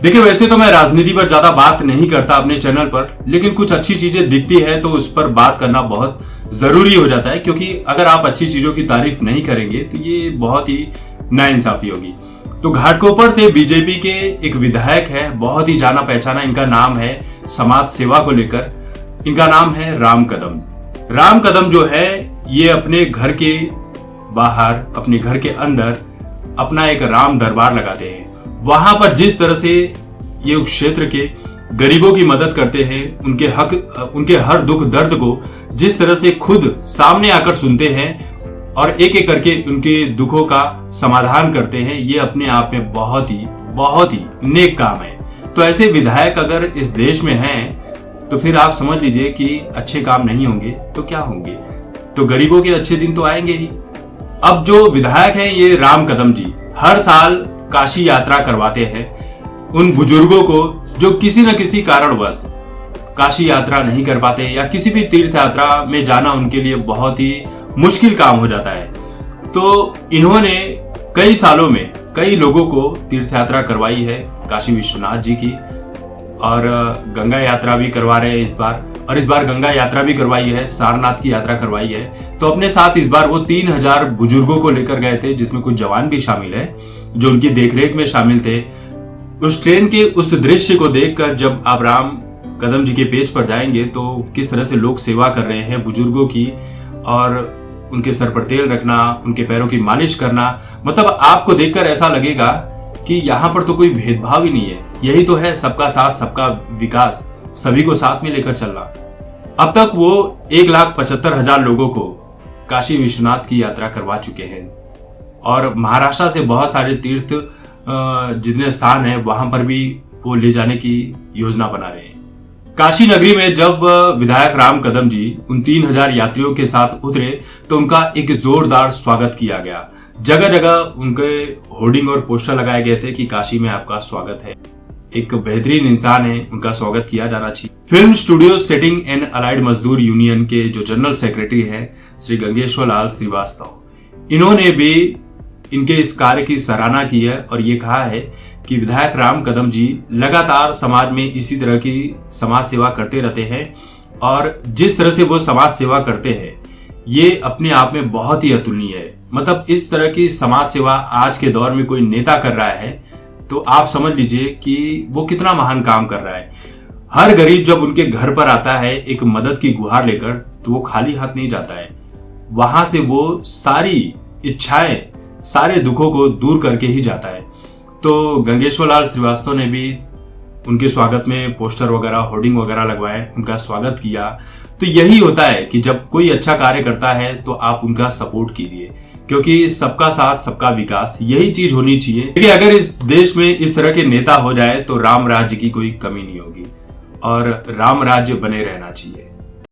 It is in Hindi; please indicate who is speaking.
Speaker 1: देखिए, वैसे तो मैं राजनीति पर ज्यादा बात नहीं करता अपने चैनल पर, लेकिन कुछ अच्छी चीजें दिखती है तो उस पर बात करना बहुत जरूरी हो जाता है, क्योंकि अगर आप अच्छी चीजों की तारीफ नहीं करेंगे तो ये बहुत ही नाइंसाफी होगी। तो घाटकोपर से बीजेपी के एक विधायक है, बहुत ही जाना पहचाना इनका नाम है समाज सेवा को लेकर। इनका नाम है राम कदम। राम कदम जो है ये अपने घर के बाहर, अपने घर के अंदर अपना एक राम दरबार लगाते हैं। वहां पर जिस तरह से ये उस क्षेत्र के गरीबों की मदद करते हैं, उनके हर दुख दर्द को जिस तरह से खुद सामने आकर सुनते हैं और एक एक करके उनके दुखों का समाधान करते हैं, ये अपने आप में बहुत ही नेक काम है। तो ऐसे विधायक अगर इस देश में हैं तो फिर आप समझ लीजिए कि अच्छे काम नहीं होंगे तो क्या होंगे, तो गरीबों के अच्छे दिन तो आएंगे ही। अब जो विधायक हैं ये राम कदम जी हर साल काशी यात्रा करवाते हैं उन बुजुर्गों को जो किसी न किसी कारणवश काशी यात्रा नहीं कर पाते, या किसी भी तीर्थ यात्रा में जाना उनके लिए बहुत ही मुश्किल काम हो जाता है। तो इन्होंने कई सालों में कई लोगों को तीर्थ यात्रा करवाई है काशी विश्वनाथ जी की, और गंगा यात्रा भी करवा रहे हैं इस बार, और इस बार गंगा यात्रा भी करवाई है, सारनाथ की यात्रा करवाई है। तो अपने साथ इस बार वो 3000 बुजुर्गों को लेकर गए थे, जिसमें कुछ जवान भी शामिल है जो उनकी देखरेख में शामिल थे। उस ट्रेन के उस दृश्य को देखकर जब आप राम कदम जी के पेज पर जाएंगे तो किस तरह से लोग सेवा कर रहे हैं बुजुर्गों की, और उनके सर पर तेल रखना, उनके पैरों की मालिश करना, मतलब आपको देखकर ऐसा लगेगा कि यहाँ पर तो कोई भेदभाव ही नहीं है। यही तो है सबका साथ सबका विकास, सभी को साथ में लेकर चलना। अब तक वो 1,75,000 लोगों को काशी विश्वनाथ की यात्रा करवा चुके हैं, और महाराष्ट्र से बहुत सारे तीर्थ जितने स्थान हैं वहां पर भी वो ले जाने की योजना बना रहे हैं। काशी नगरी में जब विधायक राम कदम जी उन 3000 यात्रियों के साथ उतरे तो उनका एक जोरदार स्वागत किया गया। जगह जगह उनके होर्डिंग और पोस्टर लगाए गए थे कि काशी में आपका स्वागत है। एक बेहतरीन इंसान है, उनका स्वागत किया जाना चाहिए। Film studio setting and allied मजदूर यूनियन के जो जनरल सेक्रेटरी हैं श्री गंगेश्वर लाल श्रीवास्तव, इन्होंने भी इनके इस कार्य की सराहना की है और ये कहा है कि विधायक राम कदम जी लगातार समाज में इसी तरह की समाज सेवा करते रहते हैं, और जिस तरह से वो समाज सेवा करते हैं ये अपने आप में बहुत ही अतुलनीय है। मतलब इस तरह की समाज सेवा आज के दौर में कोई नेता कर रहा है तो आप समझ लीजिए कि वो कितना महान काम कर रहा है। हर गरीब जब उनके घर पर आता है एक मदद की गुहार लेकर तो वो खाली हाथ नहीं जाता है, वहां से वो सारी इच्छाएं, सारे दुखों को दूर करके ही जाता है। तो गंगेश्वर लाल श्रीवास्तव ने भी उनके स्वागत में पोस्टर वगैरह, होर्डिंग वगैरह लगवाए, उनका स्वागत किया। तो यही होता है कि जब कोई अच्छा कार्य करता है तो आप उनका सपोर्ट कीजिए, क्योंकि सबका साथ सबका विकास यही चीज होनी चाहिए। क्योंकि अगर इस देश में इस तरह के नेता हो जाए तो राम राज्य की कोई कमी नहीं होगी और राम राज्य बने रहना चाहिए।